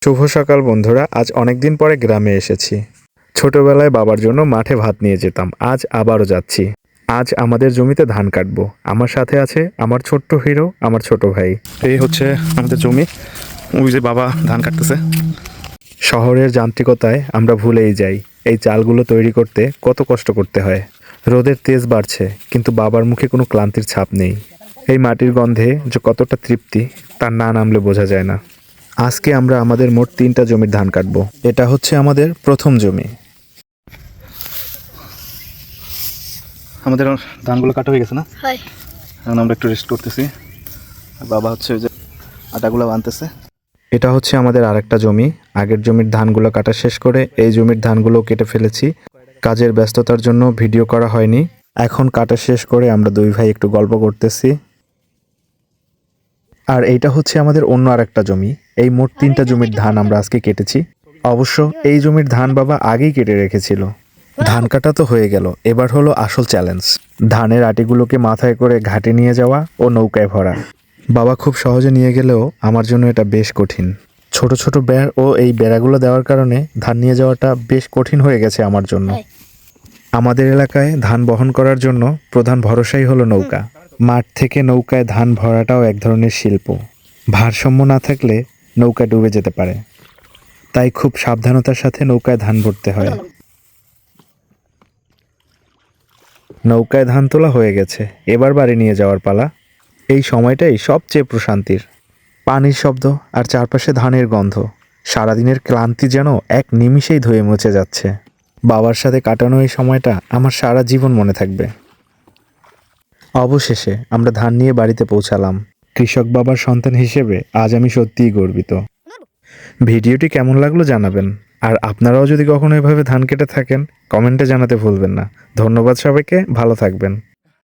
শুভ সকাল বন্ধুরা, আজ অনেক দিন পরে গ্রামে এসেছি। ছোটবেলায় বাবার জন্য মাঠে ভাত নিয়ে যেতাম, আজ আবারও যাচ্ছি। আজ আমাদের জমিতে ধান কাটবো। আমার সাথে আছে আমার ছোট্ট হিরো, আমার ছোট ভাই। এই হচ্ছে আমাদের জমি। ওই যে বাবা ধান কাটতেছে। শহরের যান্ত্রিকতায় আমরা ভুলেই যাই এই চালগুলো তৈরি করতে কত কষ্ট করতে হয়। রোদের তেজ বাড়ছে, কিন্তু বাবার মুখে কোনো ক্লান্তির ছাপ নেই। এই মাটির গন্ধে যে কতটা তৃপ্তি, তার না নামলে বোঝা যায় না। আজকে আমরা আমাদের মোট 3টা জমির ধান কাটবো। এটা হচ্ছে আমাদের প্রথম জমি। আমাদের ধানগুলো কাটা হয়ে গেছে না? হয়। এখন আমরা একটু রেস্ট করতেছি। আর বাবা হচ্ছে ওই যে আটাগুলো বানতেছে। এটা হচ্ছে আমাদের আরেকটা জমি। আগের জমির ধানগুলো কাটা শেষ করে এই জমির ধানগুলো কেটে ফেলেছি। কাজের ব্যস্ততার জন্য ভিডিও করা হয়নি। এখন কাটা শেষ করে আমরা দুই ভাই একটু গল্প করতেছি। আর এইটা হচ্ছে আমাদের অন্য আরেকটা জমি। এই মোট 3টা জমির ধান আমরা আজকে কেটেছি। অবশ্য এই জমির ধান বাবা আগেই কেটে রেখেছিল। ধান কাটা তো হয়ে গেল, এবার হলো আসল চ্যালেঞ্জ। ধানের আটিগুলোকে মাথায় করে ঘাটে নিয়ে যাওয়া ও নৌকায় ভরা। বাবা খুব সহজে নিয়ে গেলেও আমার জন্য এটা বেশ কঠিন। ছোট ছোট বেড় ও এই বেড়াগুলো দেওয়ার কারণে ধান নিয়ে যাওয়াটা বেশ কঠিন হয়ে গেছে আমার জন্য। আমাদের এলাকায় ধান বহন করার জন্য প্রধান ভরসাই হলো নৌকা। মাঠ থেকে নৌকায় ধান ভরাটাও এক ধরনের শিল্প। ভারসাম্য না থাকলে নৌকা ডুবে যেতে পারে, তাই খুব সাবধানতার সাথে নৌকায় ধান ভরতে হয়। নৌকায় ধান তোলা হয়ে গেছে, এবার বাড়ি নিয়ে যাওয়ার পালা। এই সময়টাই সবচেয়ে প্রশান্তির। পানির শব্দ আর চারপাশে ধানের গন্ধ, সারাদিনের ক্লান্তি যেন এক নিমিষেই ধুয়ে মুছে যাচ্ছে। বাবার সাথে কাটানো এই সময়টা আমার সারা জীবন মনে থাকবে। অবশেষে আমরা ধান নিয়ে বাড়িতে পৌঁছালাম। কৃষক বাবার সন্তান হিসেবে আজ আমি সত্যিই গর্বিত। ভিডিওটি কেমন লাগলো জানাবেন। আর আপনারাও যদি কখনো এভাবে ধান কেটে থাকেন, কমেন্টে জানাতে ভুলবেন না। ধন্যবাদ সবাইকে, ভালো থাকবেন।